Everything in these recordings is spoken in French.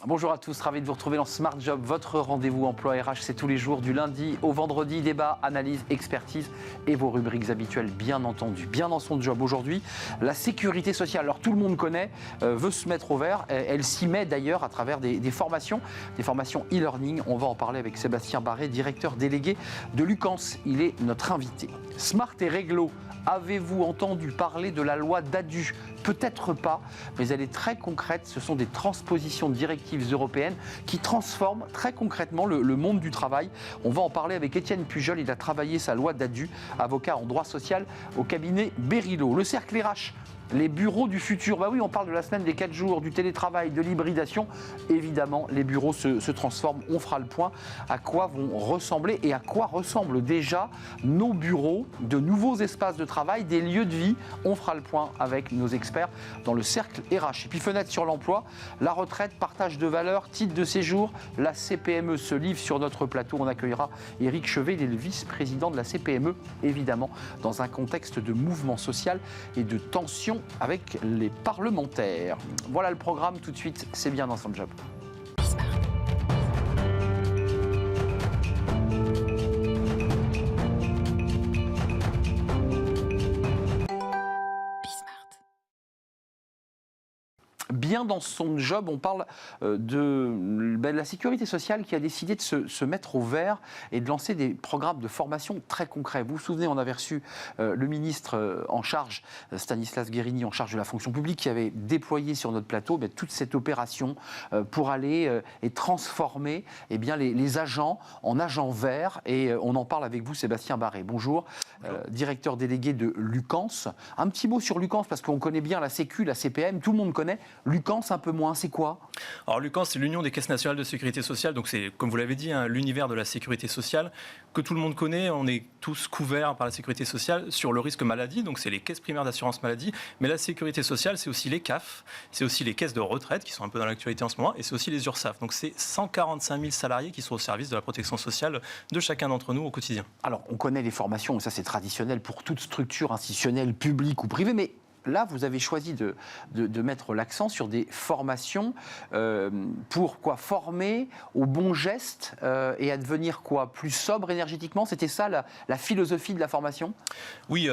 Bonjour à tous, ravi de vous retrouver dans Smart Job, votre rendez-vous emploi RH, c'est tous les jours du lundi au vendredi, débat, analyse, expertise et vos rubriques habituelles bien entendu. Bien dans son job aujourd'hui, la sécurité sociale. Alors tout le monde connaît, veut se mettre au vert, elle s'y met d'ailleurs à travers des formations e-learning. On va en parler avec Sébastien Barré, directeur délégué de Lucans. Il est notre invité. Smart et réglo, avez-vous entendu parler de la loi DADU ? Peut-être pas, mais elle est très concrète. Ce sont des transpositions de directives européennes qui transforment très concrètement le monde du travail. On va en parler avec Étienne Pujol. Il a travaillé sa loi DADU, avocat en droit social au cabinet Berilo. Le cercle RH. Les bureaux du futur, bah oui, on parle de la semaine des 4 jours, du télétravail, de l'hybridation. Évidemment, les bureaux se transforment. On fera le point à quoi vont ressembler et à quoi ressemblent déjà nos bureaux, de nouveaux espaces de travail, des lieux de vie. On fera le point avec nos experts dans le cercle RH. Et puis fenêtre sur l'emploi, la retraite, partage de valeurs, titre de séjour. La CPME se livre sur notre plateau. On accueillera Éric Chevet, il est le vice-président de la CPME, évidemment, dans un contexte de mouvement social et de tension avec les parlementaires. Voilà le programme, tout de suite, c'est bien dans son job. Bien dans son job, on parle de la sécurité sociale qui a décidé de se mettre au vert et de lancer des programmes de formation très concrets. Vous vous souvenez, on avait reçu le ministre en charge, Stanislas Guerini, en charge de la fonction publique, qui avait déployé sur notre plateau toute cette opération pour aller et transformer les agents en agents verts. Et on en parle avec vous, Sébastien Barré. Bonjour, directeur délégué de Lucans. Un petit mot sur Lucans, parce qu'on connaît bien la Sécu, la CPM, tout le monde connaît. Lucans, un peu moins, c'est quoi ? Alors Lucans, c'est l'Union des caisses nationales de sécurité sociale, donc c'est, comme vous l'avez dit, l'univers de la sécurité sociale que tout le monde connaît. On est tous couverts par la sécurité sociale sur le risque maladie, donc c'est les caisses primaires d'assurance maladie, mais la sécurité sociale, c'est aussi les CAF, c'est aussi les caisses de retraite qui sont un peu dans l'actualité en ce moment, et c'est aussi les URSSAF. Donc c'est 145 000 salariés qui sont au service de la protection sociale de chacun d'entre nous au quotidien. Alors on connaît les formations, et ça c'est traditionnel pour toute structure institutionnelle, publique ou privée, mais là, vous avez choisi de mettre l'accent sur des formations pour former aux bons gestes et à devenir plus sobre énergétiquement. C'était ça la philosophie de la formation ? Oui,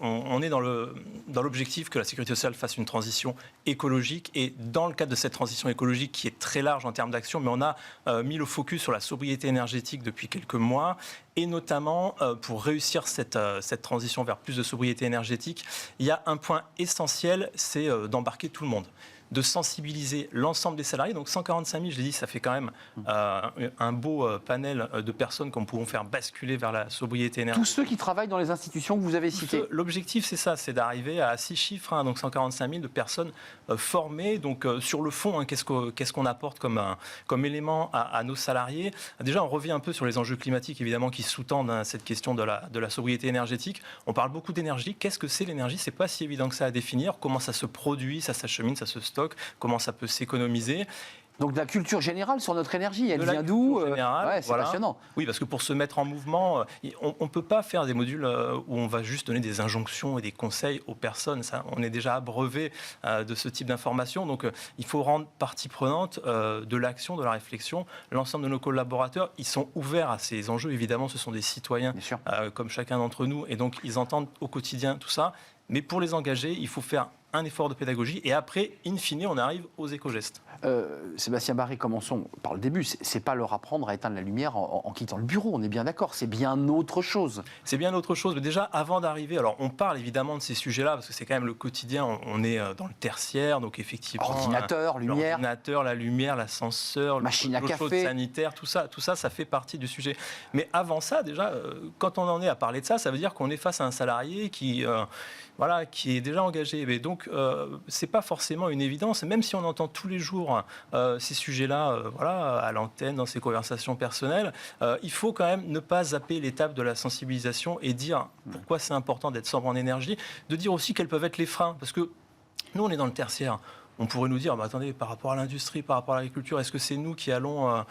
on est dans l'objectif que la sécurité sociale fasse une transition écologique. Et dans le cadre de cette transition écologique qui est très large en termes d'action, mais on a mis le focus sur la sobriété énergétique depuis quelques mois. Et notamment, pour réussir cette transition vers plus de sobriété énergétique, il y a un point essentiel, c'est d'embarquer tout le monde, de sensibiliser l'ensemble des salariés. Donc 145 000, je l'ai dit, ça fait quand même un beau panel de personnes qu'on pourront faire basculer vers la sobriété énergétique. Tous ceux qui travaillent dans les institutions que vous avez citées. L'objectif, c'est ça, c'est d'arriver à 6 chiffres, donc 145 000 de personnes formées. Donc sur le fond, qu'est-ce qu'on apporte comme élément à nos salariés ? Déjà, on revient un peu sur les enjeux climatiques, évidemment, qui sous-tendent cette question de la sobriété énergétique. On parle beaucoup d'énergie. Qu'est-ce que c'est l'énergie ? C'est pas si évident que ça à définir. Comment ça se produit, ça s'achemine, ça se stocke, comment ça peut s'économiser. Donc de la culture générale sur notre énergie, elle vient d'où ? C'est passionnant. Oui, parce que pour se mettre en mouvement, on ne peut pas faire des modules où on va juste donner des injonctions et des conseils aux personnes. Ça, on est déjà abreuvé de ce type d'informations. Donc il faut rendre partie prenante de l'action, de la réflexion. L'ensemble de nos collaborateurs, ils sont ouverts à ces enjeux. Évidemment, ce sont des citoyens comme chacun d'entre nous. Et donc ils entendent au quotidien tout ça. Mais pour les engager, il faut faire un effort de pédagogie et après, in fine, on arrive aux éco-gestes. Sébastien Barré, commençons par le début. C'est pas leur apprendre à éteindre la lumière en quittant le bureau, on est bien d'accord. C'est bien autre chose. C'est bien autre chose. Mais déjà, avant d'arriver, alors on parle évidemment de ces sujets-là parce que c'est quand même le quotidien. On est dans le tertiaire, donc effectivement. Ordinateur, lumière. L'ordinateur, la lumière, l'ascenseur, machine à l'eau chaude café, sanitaire, tout ça, ça fait partie du sujet. Mais avant ça, déjà, quand on en est à parler de ça, ça veut dire qu'on est face à un salarié qui est déjà engagé. Mais donc, c'est pas forcément une évidence. Même si on entend tous les jours ces sujets-là, à l'antenne, dans ces conversations personnelles, il faut quand même ne pas zapper l'étape de la sensibilisation et dire pourquoi c'est important d'être sobre en énergie, de dire aussi quels peuvent être les freins. Parce que nous, on est dans le tertiaire. On pourrait nous dire, attendez, par rapport à l'industrie, par rapport à l'agriculture, est-ce que c'est nous qui allons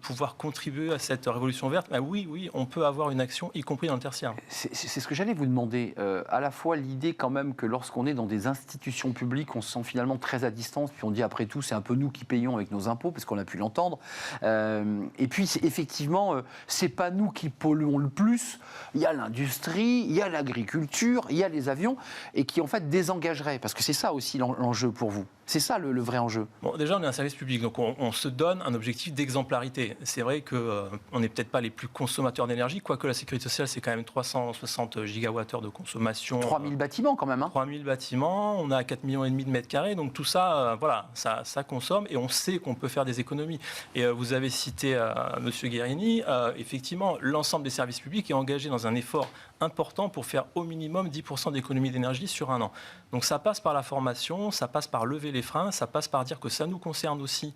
pouvoir contribuer à cette révolution verte? Oui, on peut avoir une action, y compris dans le tertiaire. C'est ce que j'allais vous demander. À la fois l'idée quand même que lorsqu'on est dans des institutions publiques, on se sent finalement très à distance, puis on dit après tout, c'est un peu nous qui payons avec nos impôts, parce qu'on a pu l'entendre. Et puis effectivement, c'est pas nous qui polluons le plus. Il y a l'industrie, il y a l'agriculture, il y a les avions, et qui en fait désengageraient. Parce que c'est ça aussi l'enjeu pour vous. C'est ça le vrai enjeu. Bon, déjà, on est un service public, donc on se donne un objectif d'exemplarité. C'est vrai qu'on n'est peut-être pas les plus consommateurs d'énergie, quoique la sécurité sociale, c'est quand même 360 gigawattheures de consommation. 3000 bâtiments quand même. 3000 bâtiments, on a 4,5 millions de mètres carrés, donc tout ça, ça consomme et on sait qu'on peut faire des économies. Et vous avez cité M. Guérini, effectivement, l'ensemble des services publics est engagé dans un effort important pour faire au minimum 10% d'économie d'énergie sur un an. Donc ça passe par la formation, ça passe par lever les freins, ça passe par dire que ça nous concerne aussi,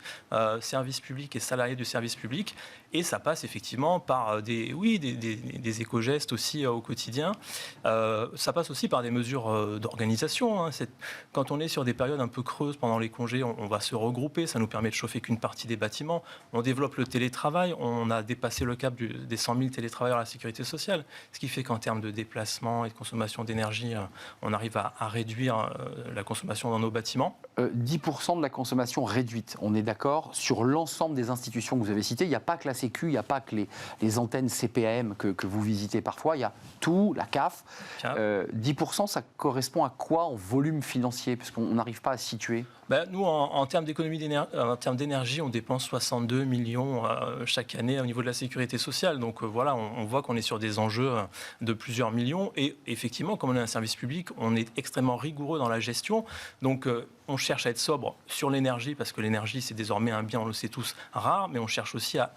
services publics et salariés du service public, et ça passe effectivement par des éco-gestes aussi au quotidien. Ça passe aussi par des mesures d'organisation. Quand on est sur des périodes un peu creuses pendant les congés, on va se regrouper, ça nous permet de chauffer qu'une partie des bâtiments. On développe le télétravail, on a dépassé le cap des 100 000 télétravailleurs à la sécurité sociale, ce qui fait qu'en termes de déplacement et de consommation d'énergie, on arrive à réduire la consommation dans nos bâtiments. 10% de la consommation réduite, on est d'accord, sur l'ensemble des institutions que vous avez citées. Il n'y a pas que la Sécu, il n'y a pas que les antennes CPAM que vous visitez parfois, il y a tout, la CAF. 10%, ça correspond à quoi en volume financier? Parce qu'on n'arrive pas à se situer. Nous, en termes d'économie d'énergie, on dépense 62 millions chaque année au niveau de la sécurité sociale. Donc voilà, on voit qu'on est sur des enjeux de plusieurs millions. Et effectivement, comme on est un service public, on est extrêmement rigoureux dans la gestion. Donc on cherche à être sobre sur l'énergie, parce que l'énergie, c'est désormais un bien, on le sait tous, rare. Mais on cherche aussi à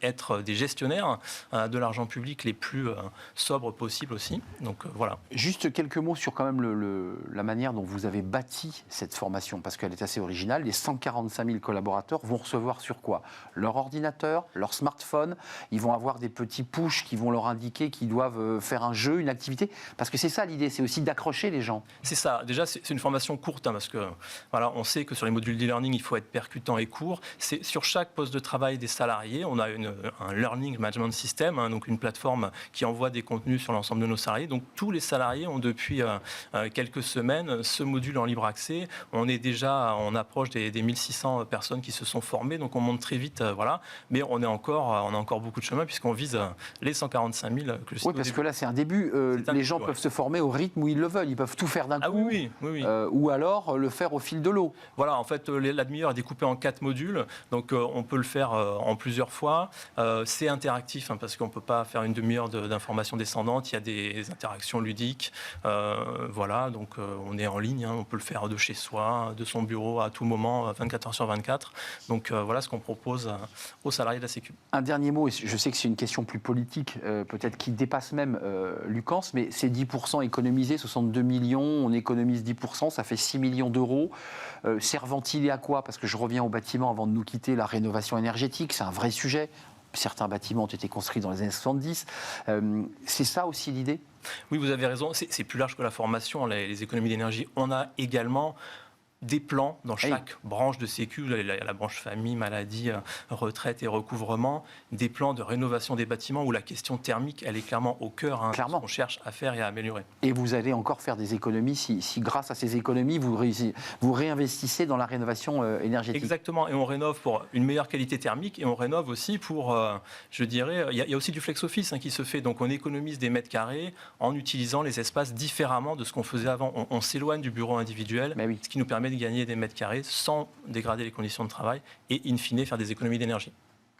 être des gestionnaires de l'argent public les plus sobres possibles aussi. Donc voilà. Juste quelques mots sur quand même la manière dont vous avez bâti cette formation, parce qu'elle est assez originale. Les 145 000 collaborateurs vont recevoir sur quoi? Leur ordinateur, leur smartphone. Ils vont avoir des petits pushs qui vont leur indiquer qu'ils doivent faire un jeu, une activité. Parce que c'est ça l'idée, c'est aussi d'accrocher les gens. C'est ça. Déjà, c'est une formation courte, parce que voilà, on sait que sur les modules d'e-learning, il faut être percutant et court. C'est sur chaque poste de travail des salariés, on a un Learning Management System, donc une plateforme qui envoie des contenus sur l'ensemble de nos salariés. Donc tous les salariés ont depuis quelques semaines ce module en libre accès. On est déjà, on approche des 1600 personnes qui se sont formées, donc on monte très vite, voilà. Mais on a encore beaucoup de chemin puisqu'on vise les 145 000 que je cite. Oui, parce que là c'est un début. Les gens peuvent se former au rythme où ils le veulent. Ils peuvent tout faire d'un coup. Oui. Ou alors le faire au fil de l'eau. Voilà, en fait, la demi-heure est découpée en 4 modules, donc on peut le faire en plusieurs fois. C'est interactif, parce qu'on ne peut pas faire une demi-heure d'information descendante. Il y a des interactions ludiques. Voilà, donc on est en ligne. On peut le faire de chez soi, de son bureau à tout moment, 24 heures sur 24. Donc voilà ce qu'on propose aux salariés de la Sécu. Un dernier mot, et je sais que c'est une question plus politique, peut-être qui dépasse même Lucans, mais c'est 10% économisés, 62 millions, on économise 10%, ça fait 6 millions d'euros. Servent-il à quoi? Parce que je reviens au bâtiment avant de nous quitter, la rénovation énergétique, c'est un vrai sujet. Certains bâtiments ont été construits dans les années 70. C'est ça aussi l'idée? Oui, vous avez raison. C'est plus large que la formation, les économies d'énergie. On a également des plans dans chaque branche de Sécu, la branche famille, maladie, retraite et recouvrement, des plans de rénovation des bâtiments où la question thermique, elle est clairement au cœur de ce qu'on cherche à faire et à améliorer. Et vous allez encore faire des économies si grâce à ces économies, vous réinvestissez dans la rénovation énergétique. Exactement, et on rénove pour une meilleure qualité thermique et on rénove aussi pour, je dirais, il y a aussi du flex-office qui se fait, donc on économise des mètres carrés en utilisant les espaces différemment de ce qu'on faisait avant. On s'éloigne du bureau individuel, ce qui nous permet de gagner des mètres carrés sans dégrader les conditions de travail et, in fine, faire des économies d'énergie.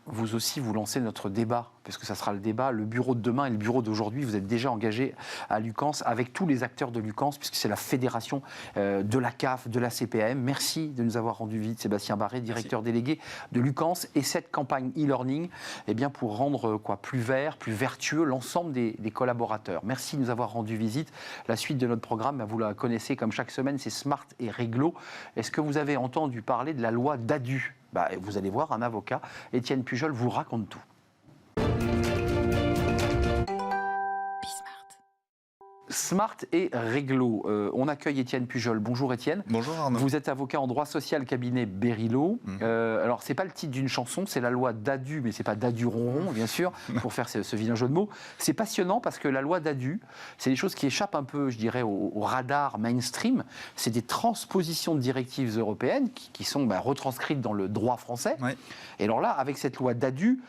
Vous aussi, vous lancez notre débat, parce que ça sera le débat, le bureau de demain et le bureau d'aujourd'hui. Vous êtes déjà engagé à Lucans, avec tous les acteurs de Lucans, puisque c'est la fédération de la CAF, de la CPAM. Merci de nous avoir rendu visite, Sébastien Barré, directeur délégué de Lucans. Et cette campagne e-learning, pour rendre plus vert, plus vertueux l'ensemble des collaborateurs. Merci de nous avoir rendu visite. La suite de notre programme, vous la connaissez comme chaque semaine, c'est Smart et Réglo. Est-ce que vous avez entendu parler de la loi DADU ? Vous allez voir, un avocat, Étienne Pujol, vous raconte tout. Smart et réglo. On accueille Étienne Pujol. Bonjour Étienne. Bonjour Arnaud. Vous êtes avocat en droit social, cabinet Berilo. Alors, c'est pas le titre d'une chanson, c'est la loi Dadu, mais c'est pas Dadu Ronron, bien sûr, pour faire ce vilain jeu de mots. C'est passionnant parce que la loi Dadu, c'est des choses qui échappent un peu, je dirais, au radar mainstream. C'est des transpositions de directives européennes qui sont retranscrites dans le droit français. Oui. Et alors là, avec cette loi Dadu,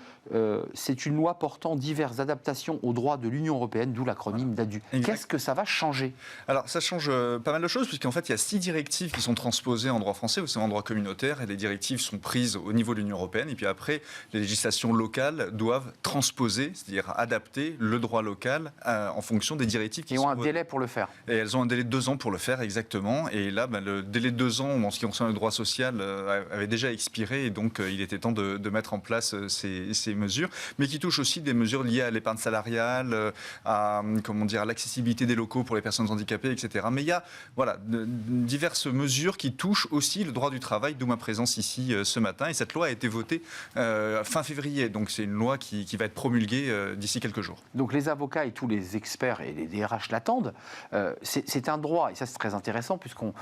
c'est une loi portant diverses adaptations au droit de l'Union européenne, d'où l'acronyme Dadu. Qu'est-ce que ça va changer? Alors, ça change pas mal de choses, puisqu'en fait, il y a 6 directives qui sont transposées en droit français, aussi en droit communautaire, et les directives sont prises au niveau de l'Union européenne, et puis après, les législations locales doivent transposer, c'est-à-dire adapter le droit local en fonction des directives qui sont... Ils ont un délai pour le faire. Et elles ont un délai de 2 ans pour le faire, exactement. Et là, le délai de 2 ans, en ce qui concerne le droit social, avait déjà expiré, et donc il était temps de mettre en place ces mesures, mais qui touchent aussi des mesures liées à l'épargne salariale, à l'accessibilité des locaux pour les personnes handicapées, etc. Mais il y a diverses mesures qui touchent aussi le droit du travail, d'où ma présence ici ce matin. Et cette loi a été votée fin février, donc c'est une loi qui va être promulguée d'ici quelques jours. Donc les avocats et tous les experts et les DRH l'attendent. C'est un droit, et ça c'est très intéressant, puisqu'on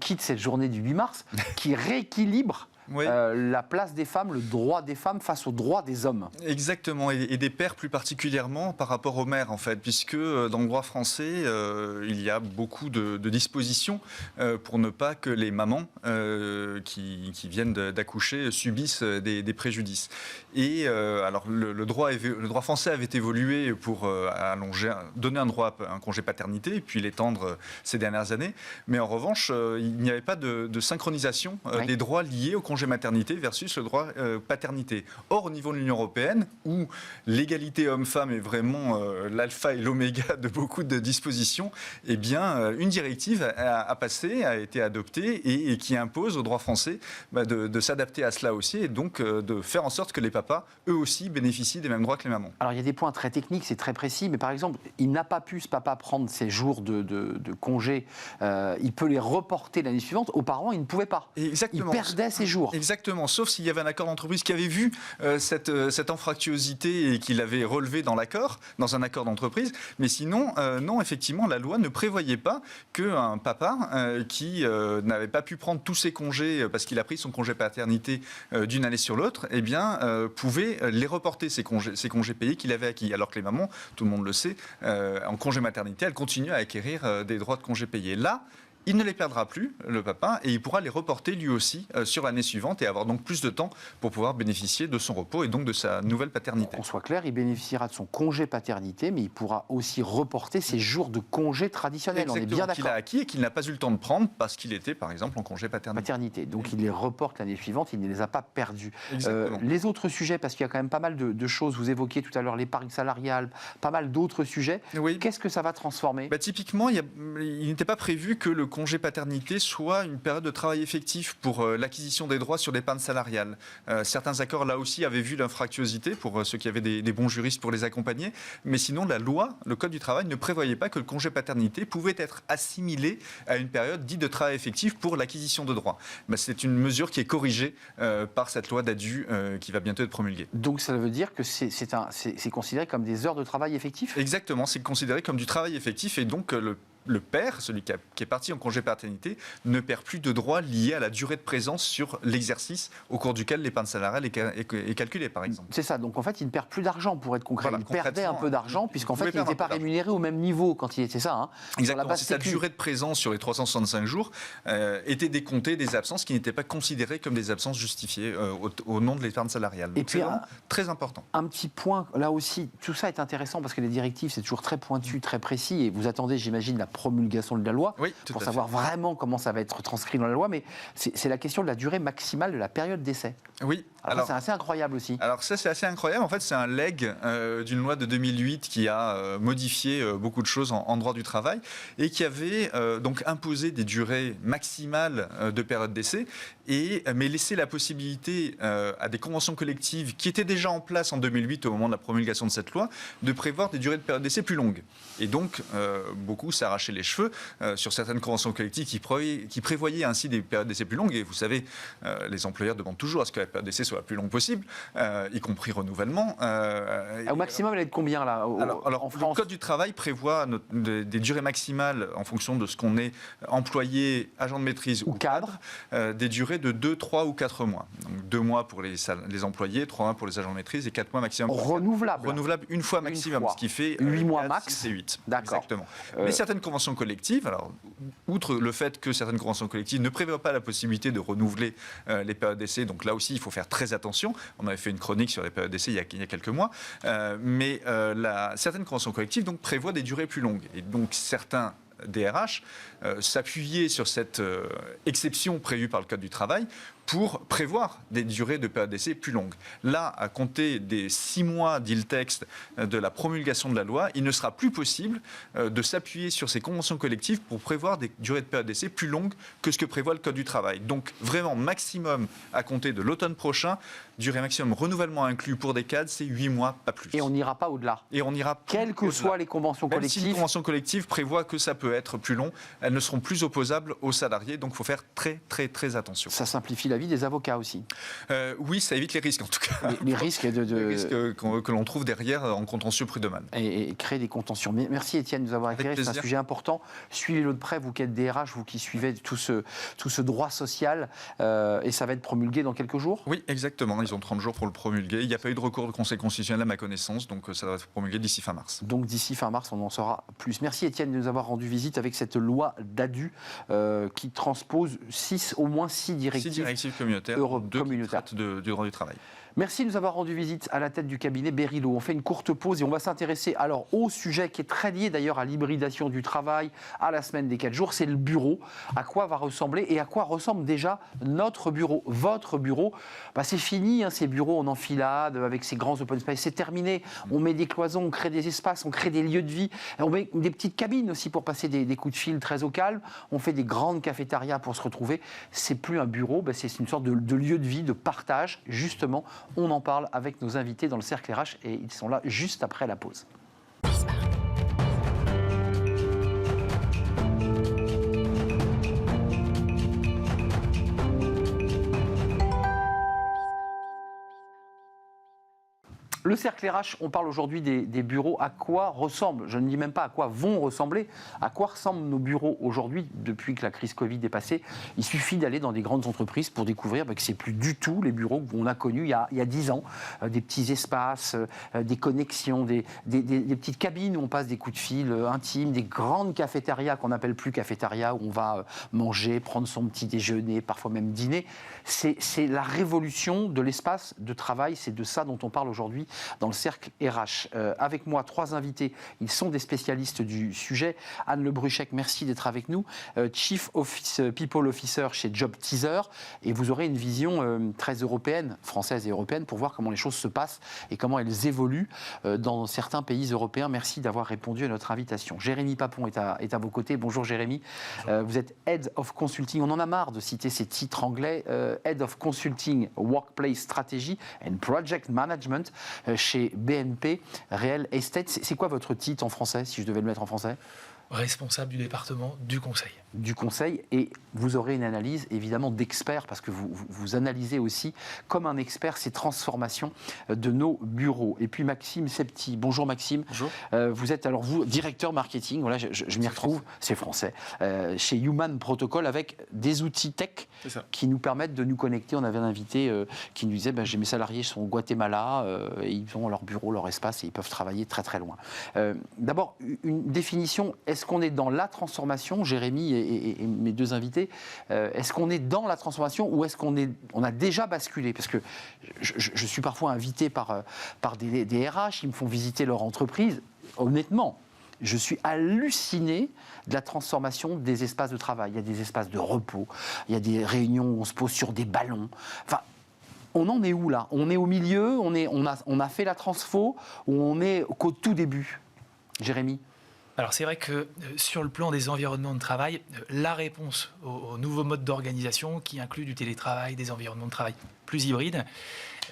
quitte cette journée du 8 mars, qui rééquilibre la place des femmes, le droit des femmes face au droit des hommes. Exactement, et des pères plus particulièrement par rapport aux mères, en fait, puisque dans le droit français, il y a beaucoup de dispositions pour ne pas que les mamans qui viennent d'accoucher subissent des préjudices. Et alors, le droit français avait évolué pour donner un droit à un congé paternité, et puis l'étendre ces dernières années. Mais en revanche, il n'y avait pas de synchronisation des droits liés au congé maternité versus le droit paternité. Or, au niveau de l'Union européenne, où l'égalité homme-femme est vraiment l'alpha et l'oméga de beaucoup de dispositions, eh bien, une directive a été adoptée et qui impose au droit français de s'adapter à cela aussi, et donc de faire en sorte que les papas, eux aussi, bénéficient des mêmes droits que les mamans. Alors, il y a des points très techniques, c'est très précis, mais par exemple, il n'a pas pu, ce papa, prendre ses jours de congé. Il peut les reporter l'année suivante. Auparavant, il ne pouvait pas. Exactement. Il perdait ses jours. Exactement, sauf s'il y avait un accord d'entreprise qui avait vu cette anfractuosité et qui l'avait relevé dans un accord d'entreprise. Mais sinon, non, effectivement, la loi ne prévoyait pas qu'un papa qui n'avait pas pu prendre tous ses congés parce qu'il a pris son congé paternité d'une année sur l'autre, eh bien, pouvait les reporter, ces congés payés qu'il avait acquis. Alors que les mamans, tout le monde le sait, en congé maternité, elles continuent à acquérir des droits de congés payés. Là, il ne les perdra plus, le papa, et il pourra les reporter lui aussi sur l'année suivante et avoir donc plus de temps pour pouvoir bénéficier de son repos et donc de sa nouvelle paternité. Qu'on soit clair, il bénéficiera de son congé paternité, mais il pourra aussi reporter ses jours de congé traditionnels. Exactement, on est bien d'accord. qu'il a acquis et qu'il n'a pas eu le temps de prendre parce qu'il était, par exemple, en congé paternité. Donc il les reporte l'année suivante, il ne les a pas perdus. Les autres sujets, parce qu'il y a quand même pas mal de choses, vous évoquiez tout à l'heure l'épargne salariale, pas mal d'autres sujets. Oui. Qu'est-ce que ça va transformer? Typiquement, il n'était pas prévu que le congé paternité soit une période de travail effectif pour l'acquisition des droits sur l'épargne salariale. Certains accords, là aussi, avaient vu l'infractuosité pour ceux qui avaient des bons juristes pour les accompagner. Mais sinon, la loi, le Code du travail, ne prévoyait pas que le congé paternité pouvait être assimilé à une période dite de travail effectif pour l'acquisition de droits. C'est une mesure qui est corrigée par cette loi Dadu qui va bientôt être promulguée. Donc ça veut dire que c'est considéré comme des heures de travail effectif? Exactement, c'est considéré comme du travail effectif, et donc le père, celui qui est parti en congé paternité, ne perd plus de droits liés à la durée de présence sur l'exercice au cours duquel l'épargne salariale est calculée, par exemple. C'est ça, donc en fait, il ne perd plus d'argent, pour être concret. Il perdait un peu d'argent, puisqu'en fait, il n'était pas rémunéré au même niveau quand il était ça. Hein. Exactement, sa durée de présence sur les 365 jours était décomptée des absences qui n'étaient pas considérées comme des absences justifiées au nom de l'épargne salariale. Donc, et puis, c'est très important. Un petit point, là aussi, tout ça est intéressant, parce que les directives, c'est toujours très pointu, très précis, et vous attendez, j'imagine, la promulgation de la loi, pour savoir vraiment comment ça va être transcrit dans la loi, mais c'est la question de la durée maximale de la période d'essai. Oui. Alors c'est assez incroyable aussi. Alors ça, c'est assez incroyable. En fait, c'est un legs d'une loi de 2008 qui a modifié beaucoup de choses en droit du travail et qui avait donc imposé des durées maximales de période d'essai. mais laisser la possibilité à des conventions collectives qui étaient déjà en place en 2008 au moment de la promulgation de cette loi, de prévoir des durées de période d'essai plus longues. Et donc, beaucoup s'arrachaient les cheveux sur certaines conventions collectives qui prévoyaient ainsi des périodes d'essai plus longues. Et vous savez, les employeurs demandent toujours à ce que la période d'essai soit la plus longue possible, y compris renouvellement. Au maximum, elle est de combien là alors, en France? Le Code du travail prévoit des durées maximales en fonction de ce qu'on est employé, agent de maîtrise ou cadre, des durées de 2, 3 ou 4 mois. Donc 2 mois pour les employés, 3 mois pour les agents de maîtrise et 4 mois maximum. Renouvelable. Renouvelable une fois maximum, ce qui fait 8 mois 4, max. 6 et 8. D'accord. Exactement. Mais certaines conventions collectives, alors, outre le fait que certaines conventions collectives ne prévoient pas la possibilité de renouveler les périodes d'essai, donc là aussi il faut faire très attention. On avait fait une chronique sur les périodes d'essai il y a quelques mois, mais certaines conventions collectives donc, prévoient des durées plus longues. Et donc certains DRH s'appuyer sur cette exception prévue par le Code du travail pour prévoir des durées de période d'essai plus longues. Là, à compter des 6 mois, dit le texte, de la promulgation de la loi, il ne sera plus possible de s'appuyer sur ces conventions collectives pour prévoir des durées de période d'essai plus longues que ce que prévoit le Code du travail. Donc, vraiment, maximum à compter de l'automne prochain, durée maximum renouvellement inclus pour des cadres, c'est 8 mois, pas plus. Et on n'ira pas au-delà. Et on ira quelles que soient les conventions Même collectives. si les conventions collectives prévoient que ça peut être plus long, elles ne seront plus opposables aux salariés, donc il faut faire très, très, très attention. Ça simplifie la vie des avocats aussi. Oui, ça évite les risques en tout cas. Les risques Les risques que l'on trouve derrière en contentieux prud'homal. Et créer des contentions. Merci Étienne de nous avoir éclairé, c'est un sujet important. Suivez-le de près, vous qui êtes DRH, vous qui suivez tout ce droit social, et ça va être promulgué dans quelques jours? Oui, exactement, ils ont 30 jours pour le promulguer. Il n'y a pas eu de recours de Conseil constitutionnel à ma connaissance, donc ça va être promulgué d'ici fin mars. Donc d'ici fin mars, on en saura plus. Merci Étienne de nous avoir rendu visite avec cette loi DADU qui transpose au moins 6 directives, 6 directives communautaires, du droit du travail. Merci de nous avoir rendu visite à la tête du cabinet Berilo. On fait une courte pause et on va s'intéresser alors au sujet qui est très lié d'ailleurs à l'hybridation du travail, à la semaine des 4 jours, c'est le bureau. À quoi va ressembler et à quoi ressemble déjà notre bureau, votre bureau? C'est fini, ces bureaux en enfilade avec ces grands open space, c'est terminé. On met des cloisons, on crée des espaces, on crée des lieux de vie. On met des petites cabines aussi pour passer des coups de fil très au calme. On fait des grandes cafétérias pour se retrouver. C'est plus un bureau, c'est une sorte de lieu de vie, de partage, justement. On en parle avec nos invités dans le Cercle RH et ils sont là juste après la pause. Le Cercle RH, on parle aujourd'hui des bureaux. À quoi ressemblent, je ne dis même pas à quoi vont ressembler, à quoi ressemblent nos bureaux aujourd'hui depuis que la crise Covid est passée. Il suffit d'aller dans des grandes entreprises pour découvrir que ce n'est plus du tout les bureaux qu'on a connus il y a 10 ans. Des petits espaces, des connexions, des petites cabines où on passe des coups de fil intimes, des grandes cafétérias qu'on n'appelle plus cafétérias, où on va manger, prendre son petit déjeuner, parfois même dîner. C'est la révolution de l'espace de travail, c'est de ça dont on parle aujourd'hui dans le Cercle RH. Avec moi, 3 invités, ils sont des spécialistes du sujet. Anne Le Bruchec, merci d'être avec nous, Chief People Officer chez Job Teaser, et vous aurez une vision très européenne, française et européenne, pour voir comment les choses se passent et comment elles évoluent dans certains pays européens. Merci d'avoir répondu à notre invitation. Jérémy Papon est à vos côtés. Bonjour Jérémy. Bonjour. Vous êtes Head of Consulting, on en a marre de citer ces titres anglais, Head of Consulting, Workplace Strategy and Project Management chez BNP Real Estate. C'est quoi votre titre en français, si je devais le mettre en français? Responsable du département du conseil. Du conseil, et vous aurez une analyse évidemment d'expert, parce que vous analysez aussi comme un expert ces transformations de nos bureaux. Et puis Maxime Septi. Bonjour Maxime. Bonjour. Vous êtes alors directeur marketing, voilà, je m'y retrouve, c'est français, chez Human Protocol, avec des outils tech qui nous permettent de nous connecter. On avait un invité qui nous disait mes salariés sont au Guatemala, et ils ont leur bureau, leur espace, et ils peuvent travailler très très loin. D'abord, une définition. Est-ce qu'on est dans la transformation, Jérémy et mes 2 invités, est-ce qu'on est dans la transformation ou est-ce qu'on a déjà basculé? Parce que je suis parfois invité par des RH, ils me font visiter leur entreprise. Honnêtement, je suis halluciné de la transformation des espaces de travail. Il y a des espaces de repos, il y a des réunions où on se pose sur des ballons. Enfin, on en est où là? On est au milieu, on a fait la transfo, ou on est qu'au tout début? Jérémy? Alors c'est vrai que sur le plan des environnements de travail, la réponse aux nouveaux modes d'organisation qui incluent du télétravail, des environnements de travail plus hybrides,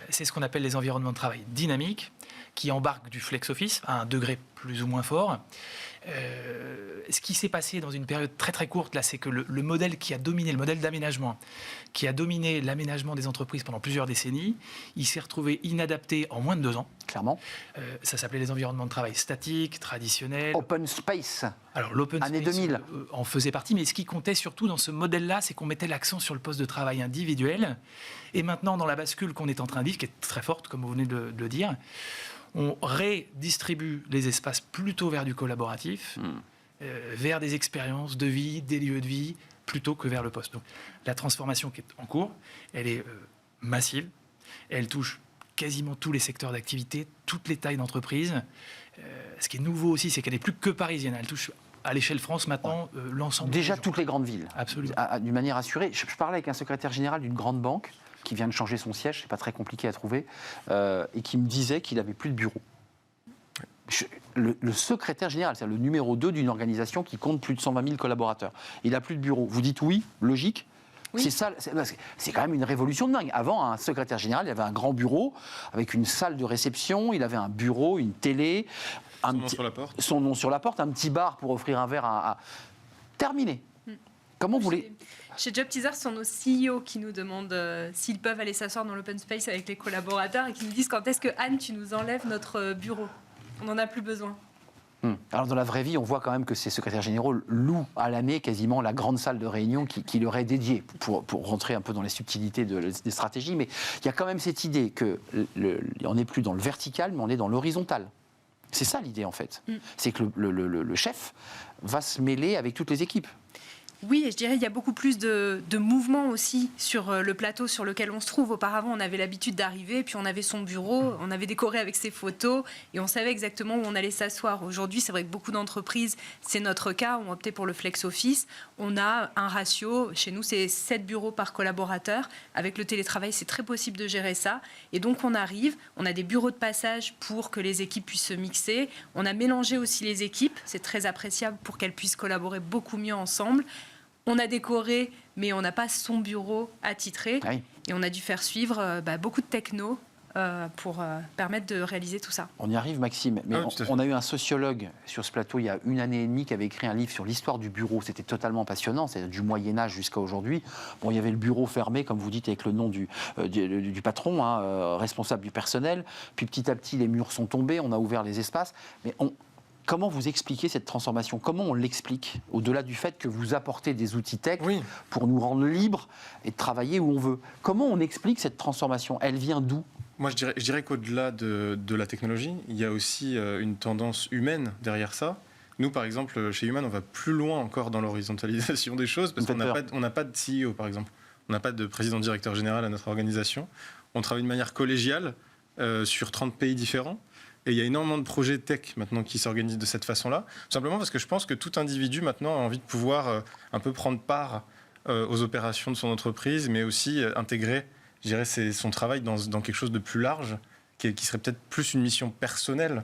c'est ce qu'on appelle les environnements de travail dynamiques, qui embarquent du flex office à un degré plus ou moins fort. Ce qui s'est passé dans une période très très courte, là, c'est que le modèle qui a dominé, le modèle d'aménagement, qui a dominé l'aménagement des entreprises pendant plusieurs décennies, il s'est retrouvé inadapté en moins de 2 ans. Clairement. Ça s'appelait les environnements de travail statiques, traditionnels. Open space. Alors l'open Année space 2000. En faisait partie, mais ce qui comptait surtout dans ce modèle-là, c'est qu'on mettait l'accent sur le poste de travail individuel. Et maintenant, dans la bascule qu'on est en train de vivre, qui est très forte, comme vous venez de le dire, on redistribue les espaces plutôt vers du collaboratif, vers des expériences de vie, des lieux de vie, plutôt que vers le poste. Donc, la transformation qui est en cours, elle est massive, elle touche quasiment tous les secteurs d'activité, toutes les tailles d'entreprise. Ce qui est nouveau aussi, c'est qu'elle n'est plus que parisienne, elle touche à l'échelle France maintenant l'ensemble. Déjà toutes les grandes villes. Absolument. D'une manière assurée. Je parlais avec un secrétaire général d'une grande banque qui vient de changer son siège, c'est pas très compliqué à trouver, et qui me disait qu'il n'avait plus de bureau. Le secrétaire général, c'est le numéro 2 d'une organisation qui compte plus de 120 000 collaborateurs. Il n'a plus de bureau. Vous dites oui, logique. Oui. C'est ça, c'est quand même une révolution de dingue. Avant, un secrétaire général, il avait un grand bureau avec une salle de réception, il avait un bureau, une télé, Son nom sur la porte. son nom sur la porte, un petit bar pour offrir un verre à... Terminé. Comment vous voulez... Chez Job Teaser, ce sont nos CEO qui nous demandent s'ils peuvent aller s'asseoir dans l'open space avec les collaborateurs et qui nous disent quand est-ce que Anne, tu nous enlèves notre bureau. On n'en a plus besoin. Alors dans la vraie vie, on voit quand même que ces secrétaires généraux louent à l'année quasiment la grande salle de réunion qui leur est dédiée, pour rentrer un peu dans les subtilités des stratégies. Mais il y a quand même cette idée qu'on n'est plus dans le vertical, mais on est dans l'horizontal. C'est ça l'idée en fait. C'est que le chef va se mêler avec toutes les équipes. Oui, et je dirais qu'il y a beaucoup plus de mouvement aussi sur le plateau sur lequel on se trouve. Auparavant, on avait l'habitude d'arriver, puis on avait son bureau, on avait décoré avec ses photos, et on savait exactement où on allait s'asseoir. Aujourd'hui, c'est vrai que beaucoup d'entreprises, c'est notre cas, ont opté pour le flex office. On a un ratio, chez nous, c'est 7 bureaux par collaborateur. Avec le télétravail, c'est très possible de gérer ça. Et donc, on arrive, on a des bureaux de passage pour que les équipes puissent se mixer. On a mélangé aussi les équipes, c'est très appréciable pour qu'elles puissent collaborer beaucoup mieux ensemble. On a décoré, mais on n'a pas son bureau attitré. Oui. Et on a dû faire suivre beaucoup de techno pour permettre de réaliser tout ça. On y arrive, Maxime. Mais Ah oui, tout à fait. on a eu un sociologue sur ce plateau il y a 1 année et demie qui avait écrit un livre sur l'histoire du bureau. C'était totalement passionnant, c'est du Moyen-Âge jusqu'à aujourd'hui. Bon, il y avait le bureau fermé, comme vous dites, avec le nom du patron, responsable du personnel. Puis petit à petit, les murs sont tombés, on a ouvert les espaces. Mais comment vous expliquez cette transformation? Comment on l'explique? Au-delà du fait que vous apportez des outils tech pour nous rendre libres et de travailler où on veut. Comment on explique cette transformation? Elle vient d'où? Moi, je dirais qu'au-delà de la technologie, il y a aussi une tendance humaine derrière ça. Nous, par exemple, chez Human, on va plus loin encore dans l'horizontalisation des choses parce qu'on n'a pas de CEO, par exemple. On n'a pas de président-directeur général à notre organisation. On travaille de manière collégiale sur 30 pays différents. Et il y a énormément de projets tech maintenant qui s'organisent de cette façon-là. Simplement parce que je pense que tout individu maintenant a envie de pouvoir un peu prendre part aux opérations de son entreprise, mais aussi intégrer, je dirais, son travail dans quelque chose de plus large, qui serait peut-être plus une mission personnelle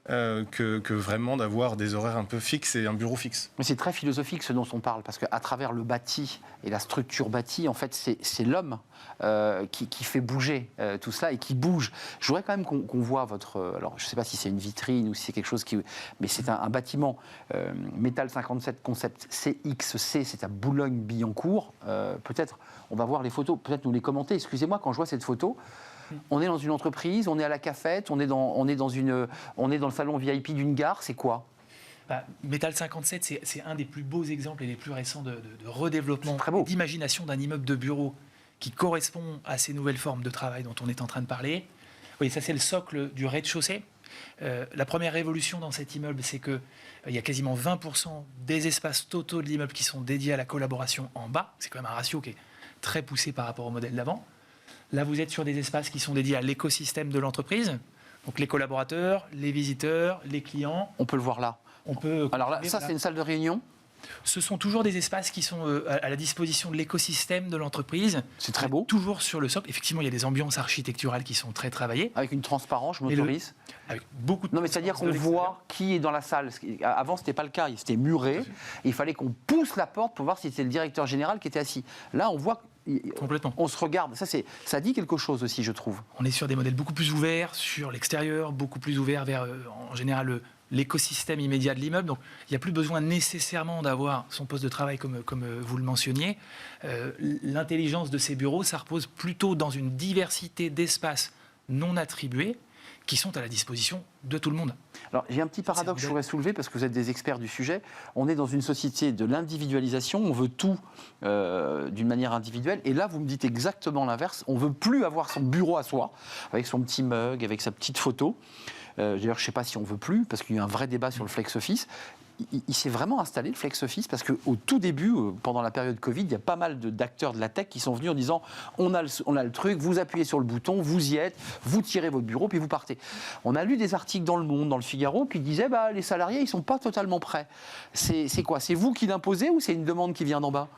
que vraiment d'avoir des horaires un peu fixes et un bureau fixe. Mais c'est très philosophique ce dont on parle, parce qu'à travers le bâti et la structure bâtie, en fait, c'est l'homme qui fait bouger tout cela et qui bouge. Je voudrais quand même qu'on voit votre... Alors, je ne sais pas si c'est une vitrine ou si c'est quelque chose qui... Mais c'est un bâtiment Métal 57 Concept CXC, c'est à Boulogne-Billancourt. Peut-être, on va voir les photos, peut-être nous les commenter. Excusez-moi, quand je vois cette photo... On est dans une entreprise, on est à la cafette, on est dans le salon VIP d'une gare, c'est quoi? Métal 57, c'est un des plus beaux exemples et les plus récents de redéveloppement, Très beau. d'imagination d'un immeuble de bureau qui correspond à ces nouvelles formes de travail dont on est en train de parler. Oui, ça c'est le socle du rez-de-chaussée. La première révolution dans cet immeuble, c'est qu'il y a quasiment 20% des espaces totaux de l'immeuble qui sont dédiés à la collaboration en bas. C'est quand même un ratio qui est très poussé par rapport au modèle d'avant. Là, vous êtes sur des espaces qui sont dédiés à l'écosystème de l'entreprise. Donc les collaborateurs, les visiteurs, les clients. On peut le voir là. On peut... Alors là, ça c'est une salle de réunion. Ce sont toujours des espaces qui sont à la disposition de l'écosystème de l'entreprise. C'est très beau. Toujours sur le socle. Effectivement, il y a des ambiances architecturales qui sont très travaillées. Avec une transparence, je m'autorise. Avec beaucoup de Non, mais c'est-à-dire qu'on voit qui est dans la salle. Avant, ce n'était pas le cas. C'était muré. Il fallait qu'on pousse la porte pour voir si c'était le directeur général qui était assis. Là, on voit. Complètement. On se regarde. Ça dit quelque chose aussi, je trouve. On est sur des modèles beaucoup plus ouverts sur l'extérieur, beaucoup plus ouverts vers, en général, l'écosystème immédiat de l'immeuble. Donc, il n'y a plus besoin nécessairement d'avoir son poste de travail comme vous le mentionniez. L'intelligence de ces bureaux, ça repose plutôt dans une diversité d'espaces non attribués qui sont à la disposition de tout le monde. Alors, j'ai un petit paradoxe que je voudrais soulever parce que vous êtes des experts du sujet. On est dans une société de l'individualisation, on veut tout d'une manière individuelle. Et là, vous me dites exactement l'inverse. On ne veut plus avoir son bureau à soi, avec son petit mug, avec sa petite photo. D'ailleurs, je ne sais pas si on ne veut plus, parce qu'il y a eu un vrai débat sur le flex office. Il s'est vraiment installé, le flex office, parce qu'au tout début, pendant la période Covid, il y a pas mal d'acteurs de la tech qui sont venus en disant on a le truc, vous appuyez sur le bouton, vous y êtes, vous tirez votre bureau, puis vous partez. On a lu des articles dans Le Monde, dans le Figaro, qui disaient les salariés, ils ne sont pas totalement prêts. C'est quoi? C'est vous qui l'imposez ou c'est une demande qui vient d'en bas?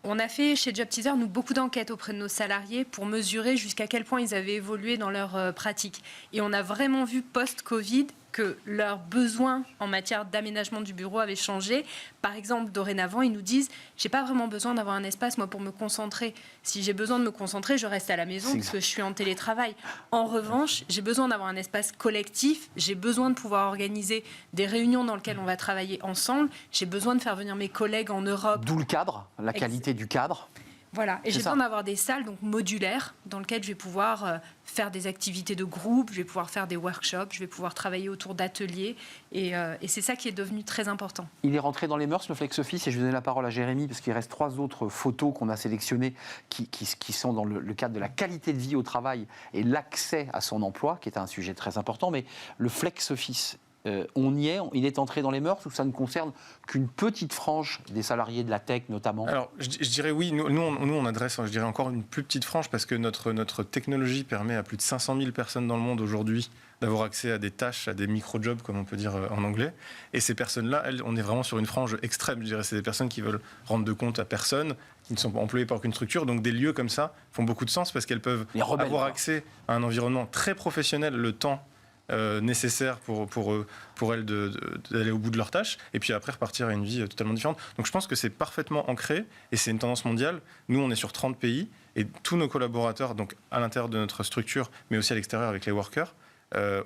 On a fait chez Job Teaser, nous, beaucoup d'enquêtes auprès de nos salariés pour mesurer jusqu'à quel point ils avaient évolué dans leur pratique. Et on a vraiment vu post-Covid que leurs besoins en matière d'aménagement du bureau avaient changé. Par exemple, dorénavant, ils nous disent « j'ai pas vraiment besoin d'avoir un espace, moi, pour me concentrer. Si j'ai besoin de me concentrer, je reste à la maison parce que je suis en télétravail. En revanche, j'ai besoin d'avoir un espace collectif, j'ai besoin de pouvoir organiser des réunions dans lesquelles on va travailler ensemble, j'ai besoin de faire venir mes collègues en Europe. » D'où le cadre, la qualité du cadre. Voilà, et j'ai besoin d'avoir des salles donc modulaires dans lesquelles je vais pouvoir faire des activités de groupe, je vais pouvoir faire des workshops, je vais pouvoir travailler autour d'ateliers et c'est ça qui est devenu très important. Il est rentré dans les mœurs, le flex office, et je vais donner la parole à Jérémy parce qu'il reste 3 autres photos qu'on a sélectionnées qui sont dans le cadre de la qualité de vie au travail et l'accès à son emploi, qui est un sujet très important, mais le flex office, il est entré dans les mœurs ou ça ne concerne qu'une petite frange des salariés de la tech notamment? Alors, je dirais oui. Nous, on adresse, je dirais, encore une plus petite frange parce que notre technologie permet à plus de 500 000 personnes dans le monde aujourd'hui d'avoir accès à des tâches, à des micro-jobs, comme on peut dire en anglais. Et ces personnes-là, on est vraiment sur une frange extrême. Je dirais, c'est des personnes qui veulent rendre de compte à personne, qui ne sont pas employées par aucune structure. Donc, des lieux comme ça font beaucoup de sens parce qu'elles peuvent avoir accès à un environnement très professionnel, le temps nécessaire pour elles d'aller au bout de leurs tâches et puis après repartir à une vie totalement différente. Donc je pense que c'est parfaitement ancré et c'est une tendance mondiale. Nous, on est sur 30 pays et tous nos collaborateurs, donc à l'intérieur de notre structure, mais aussi à l'extérieur avec les workers,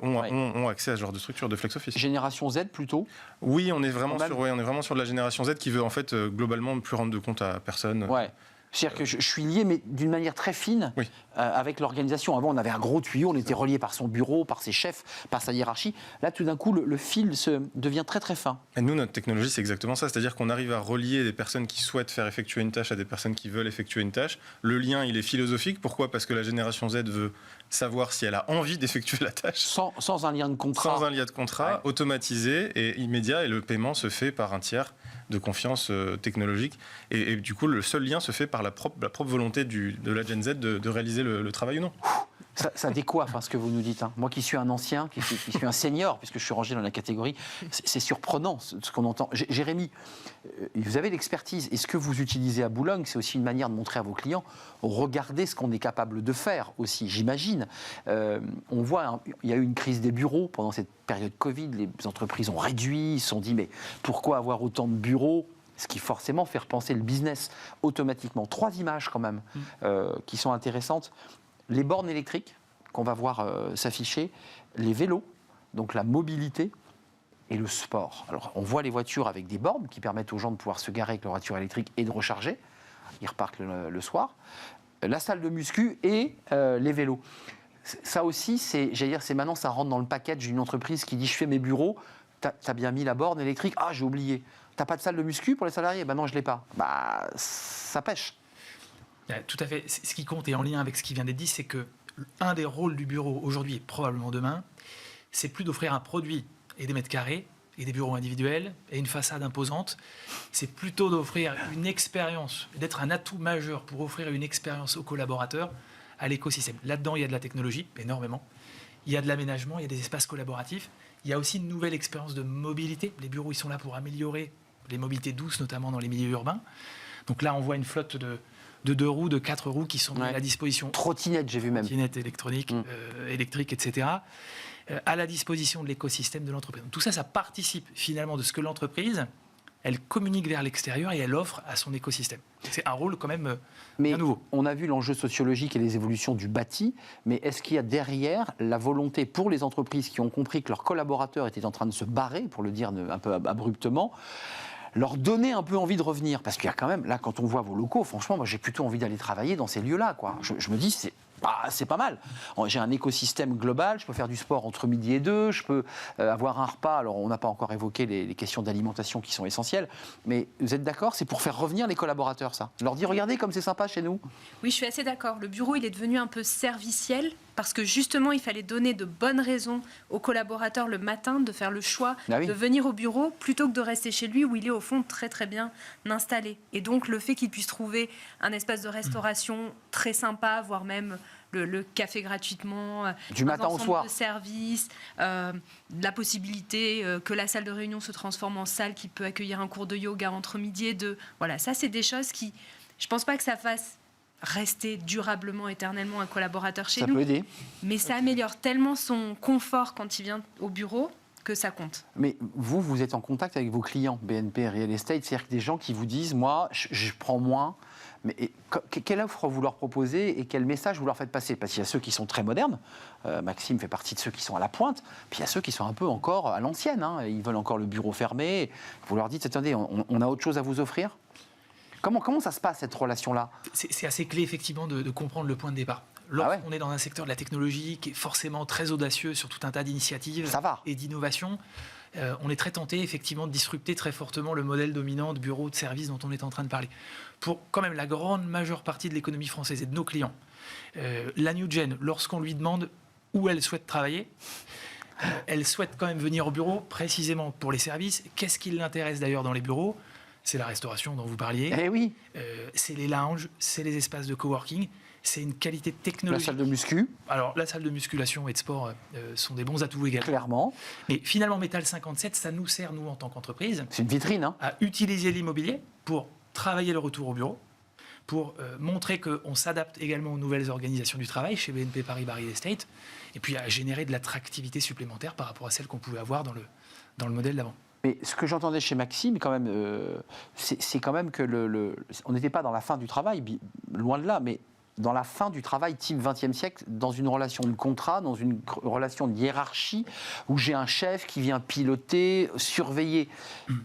ont accès à ce genre de structure de flex office. Génération Z plutôt? Oui, on est vraiment sur de la génération Z qui veut en fait globalement ne plus rendre de compte à personne. Ouais. C'est-à-dire que je suis lié, mais d'une manière très fine, avec l'organisation. Avant, on avait un gros tuyau, on était relié par son bureau, par ses chefs, par sa hiérarchie. Là, tout d'un coup, le fil devient très très fin. Et nous, notre technologie, c'est exactement ça. C'est-à-dire qu'on arrive à relier des personnes qui souhaitent faire effectuer une tâche à des personnes qui veulent effectuer une tâche. Le lien, il est philosophique. Pourquoi? Parce que la génération Z veut savoir si elle a envie d'effectuer la tâche. Sans un lien de contrat. Sans un lien de contrat, automatisé et immédiat. Et le paiement se fait par un tiers de confiance technologique. Et du coup, le seul lien se fait par la propre volonté de la Gen Z de réaliser le travail ou non. Ça décoiffe ce que vous nous dites. Moi qui suis un ancien, qui suis un senior, puisque je suis rangé dans la catégorie, c'est surprenant ce qu'on entend. Jérémy, vous avez l'expertise. Et ce que vous utilisez à Boulogne, c'est aussi une manière de montrer à vos clients, regardez ce qu'on est capable de faire aussi, j'imagine. On voit, il y a eu une crise des bureaux pendant cette période Covid. Les entreprises ont réduit, ils se sont dit, mais pourquoi avoir autant de bureaux ? Ce qui forcément fait repenser le business automatiquement. 3 images quand même qui sont intéressantes. Les bornes électriques qu'on va voir s'afficher, les vélos, donc la mobilité et le sport. Alors on voit les voitures avec des bornes qui permettent aux gens de pouvoir se garer avec leur voiture électrique et de recharger. Ils repartent le soir. La salle de muscu et les vélos. Ça aussi, c'est maintenant, ça rentre dans le package d'une entreprise qui dit je fais mes bureaux, t'as bien mis la borne électrique, ah j'ai oublié. T'as pas de salle de muscu pour les salariés? Non, je l'ai pas. Ça pêche. Tout à fait. Ce qui compte et en lien avec ce qui vient d'être dit, c'est que un des rôles du bureau aujourd'hui et probablement demain, c'est plus d'offrir un produit et des mètres carrés et des bureaux individuels et une façade imposante. C'est plutôt d'offrir une expérience, d'être un atout majeur pour offrir une expérience aux collaborateurs, à l'écosystème. Là-dedans, il y a de la technologie, énormément. Il y a de l'aménagement, il y a des espaces collaboratifs. Il y a aussi une nouvelle expérience de mobilité. Les bureaux, ils sont là pour améliorer les mobilités douces, notamment dans les milieux urbains. Donc là, on voit une flotte de 2 roues, de 4 roues qui sont à la disposition. Trottinettes, j'ai vu même. Trottinettes électriques, etc. À la disposition de l'écosystème de l'entreprise. Donc, tout ça, ça participe finalement de ce que l'entreprise, elle communique vers l'extérieur et elle offre à son écosystème. C'est un rôle quand même bien nouveau. On a vu l'enjeu sociologique et les évolutions du bâti, mais est-ce qu'il y a derrière la volonté pour les entreprises qui ont compris que leurs collaborateurs étaient en train de se barrer, pour le dire un peu abruptement, leur donner un peu envie de revenir? Parce qu'il y a quand même, là, quand on voit vos locaux, franchement, moi j'ai plutôt envie d'aller travailler dans ces lieux-là, quoi. Je me dis, c'est pas mal. J'ai un écosystème global, je peux faire du sport entre midi et 2, je peux avoir un repas. Alors, on n'a pas encore évoqué les questions d'alimentation qui sont essentielles, mais vous êtes d'accord, c'est pour faire revenir les collaborateurs, ça? Je leur dis, regardez comme c'est sympa chez nous. Oui, je suis assez d'accord. Le bureau, il est devenu un peu serviciel parce que justement, il fallait donner de bonnes raisons aux collaborateurs le matin de faire le choix de venir au bureau plutôt que de rester chez lui où il est au fond très très bien installé. Et donc, le fait qu'il puisse trouver un espace de restauration très sympa, voire même le café gratuitement, du matin au soir, de service, la possibilité que la salle de réunion se transforme en salle qui peut accueillir un cours de yoga entre midi et 2. Voilà, ça c'est des choses qui, je pense pas que ça fasse rester durablement, éternellement un collaborateur chez nous. Ça peut aider. Mais ça améliore tellement son confort quand il vient au bureau que ça compte. Mais vous êtes en contact avec vos clients BNP Real Estate, c'est-à-dire que des gens qui vous disent, moi, je prends moins. Mais quelle offre vous leur proposez et quel message vous leur faites passer? Parce qu'il y a ceux qui sont très modernes, Maxime fait partie de ceux qui sont à la pointe, puis il y a ceux qui sont un peu encore à l'ancienne, hein. Ils veulent encore le bureau fermé. Vous leur dites, attendez, on a autre chose à vous offrir? Comment ça se passe, cette relation-là? C'est assez clé, effectivement, de comprendre le point de départ. Lorsqu'on est dans un secteur de la technologie qui est forcément très audacieux sur tout un tas d'initiatives et d'innovations, on est très tenté, effectivement, de disrupter très fortement le modèle dominant de bureau de service dont on est en train de parler. Pour quand même la grande majeure partie de l'économie française et de nos clients, la New Gen, lorsqu'on lui demande où elle souhaite travailler, elle souhaite quand même venir au bureau précisément pour les services. Qu'est-ce qui l'intéresse d'ailleurs dans les bureaux? C'est la restauration dont vous parliez. Eh oui. C'est les lounges, c'est les espaces de coworking. C'est une qualité technologique. La salle de muscu. Alors, la salle de musculation et de sport sont des bons atouts également. Clairement. Mais finalement, Métal 57, ça nous sert, nous, en tant qu'entreprise, c'est une vitrine, hein, à utiliser l'immobilier pour travailler le retour au bureau, pour montrer qu'on s'adapte également aux nouvelles organisations du travail chez BNP Paribas Real Estate, et puis à générer de l'attractivité supplémentaire par rapport à celle qu'on pouvait avoir dans le modèle d'avant. Mais ce que j'entendais chez Maxime, quand même, c'est quand même que on n'était pas dans la fin du travail, loin de là, mais dans la fin du travail type 20e siècle, dans une relation de contrat, dans une relation de hiérarchie, où j'ai un chef qui vient piloter, surveiller.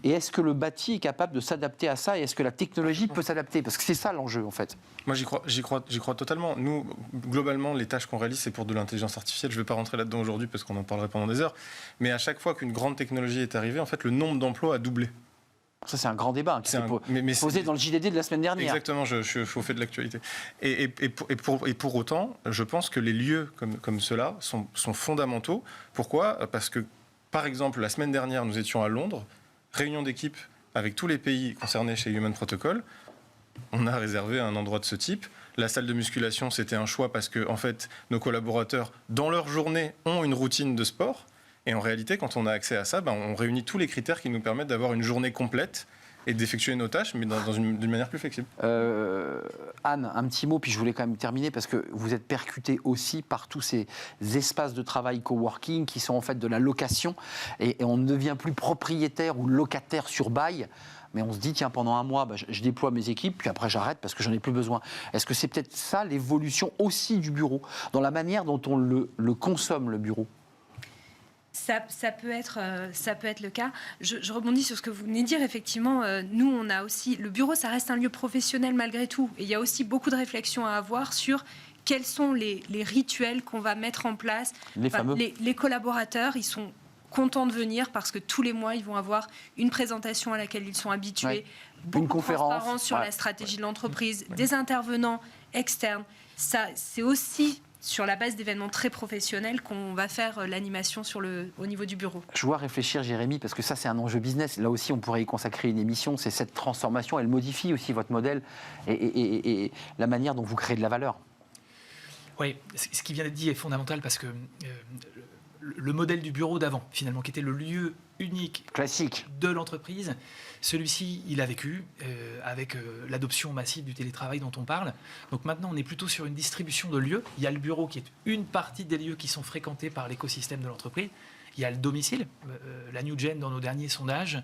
Et est-ce que le bâti est capable de s'adapter à ça? Et est-ce que la technologie peut s'adapter? Parce que c'est ça l'enjeu, en fait. Moi, j'y crois totalement. Nous, globalement, les tâches qu'on réalise, c'est pour de l'intelligence artificielle. Je ne vais pas rentrer là-dedans aujourd'hui, parce qu'on en parlerait pendant des heures. Mais à chaque fois qu'une grande technologie est arrivée, en fait, le nombre d'emplois a doublé. Ça, c'est un grand débat qui s'est posé dans le JDD de la semaine dernière. Exactement, je suis au fait de l'actualité. Et pour autant, je pense que les lieux comme ceux-là sont fondamentaux. Pourquoi? Parce que, par exemple, la semaine dernière, nous étions à Londres, réunion d'équipe avec tous les pays concernés chez Human Protocol. On a réservé un endroit de ce type. La salle de musculation, c'était un choix parce que, en fait, nos collaborateurs, dans leur journée, ont une routine de sport. Et en réalité, quand on a accès à ça, on réunit tous les critères qui nous permettent d'avoir une journée complète et d'effectuer nos tâches, mais d'une manière plus flexible. Anne, un petit mot, puis je voulais quand même terminer, parce que vous êtes percuté aussi par tous ces espaces de travail coworking qui sont en fait de la location, et on ne devient plus propriétaire ou locataire sur bail. Mais on se dit, tiens, pendant un mois, je déploie mes équipes, puis après j'arrête parce que j'en ai plus besoin. Est-ce que c'est peut-être ça l'évolution aussi du bureau, dans la manière dont on le consomme, le bureau? Ça peut être le cas. Je rebondis sur ce que vous venez de dire. Effectivement, nous, on a aussi... Le bureau, ça reste un lieu professionnel malgré tout. Et il y a aussi beaucoup de réflexions à avoir sur quels sont les rituels qu'on va mettre en place. Les collaborateurs, ils sont contents de venir parce que tous les mois, ils vont avoir une présentation à laquelle ils sont habitués. Une conférence. Transparence sur la stratégie de l'entreprise, des intervenants externes. Ça, c'est aussi... sur la base d'événements très professionnels qu'on va faire l'animation au niveau du bureau. Je vois réfléchir, Jérémy, parce que ça, c'est un enjeu business. Là aussi, on pourrait y consacrer une émission. C'est cette transformation, elle modifie aussi votre modèle et la manière dont vous créez de la valeur. Oui, ce qui vient d'être dit est fondamental parce que le modèle du bureau d'avant, finalement, qui était le lieu unique Classique. de l'entreprise. Celui-ci, il a vécu avec l'adoption massive du télétravail dont on parle. Donc maintenant, on est plutôt sur une distribution de lieux. Il y a le bureau qui est une partie des lieux qui sont fréquentés par l'écosystème de l'entreprise. Il y a le domicile. La New Gen, dans nos derniers sondages,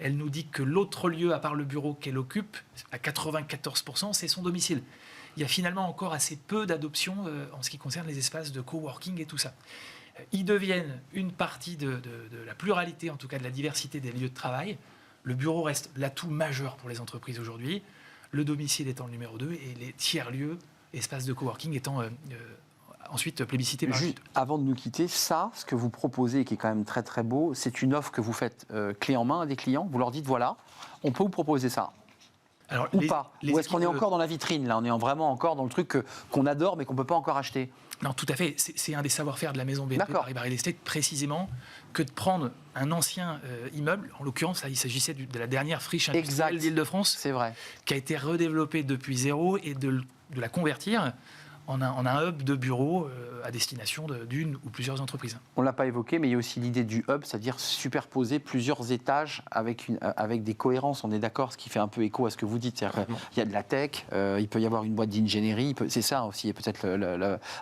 elle nous dit que l'autre lieu, à part le bureau qu'elle occupe, à 94%, c'est son domicile. Il y a finalement encore assez peu d'adoption en ce qui concerne les espaces de coworking et tout ça. Ils deviennent une partie de la pluralité, en tout cas de la diversité des lieux de travail. Le bureau reste l'atout majeur pour les entreprises aujourd'hui, le domicile étant le numéro 2 et les tiers-lieux, espaces de coworking étant ensuite plébiscités par la suite. Avant de nous quitter, ça, ce que vous proposez, qui est quand même très très beau, c'est une offre que vous faites clé en main à des clients. Vous leur dites, voilà, on peut vous proposer ça. Alors, Ou pas. Ou est-ce qu'on est encore dans la vitrine, là? On est vraiment encore dans le truc qu'on adore, mais qu'on ne peut pas encore acheter. Non, tout à fait. C'est un des savoir-faire de la maison BNP Paribas Real Estate, précisément, que de prendre un ancien immeuble, en l'occurrence, là, il s'agissait de la dernière friche industrielle d'Île-de-France, c'est vrai, qui a été redéveloppée depuis zéro, et de la convertir en un hub de bureaux à destination d'une ou plusieurs entreprises. On ne l'a pas évoqué, mais il y a aussi l'idée du hub, c'est-à-dire superposer plusieurs étages avec des cohérences. On est d'accord, ce qui fait un peu écho à ce que vous dites. Il y a de la tech, il peut y avoir une boîte d'ingénierie, c'est ça aussi. Et peut-être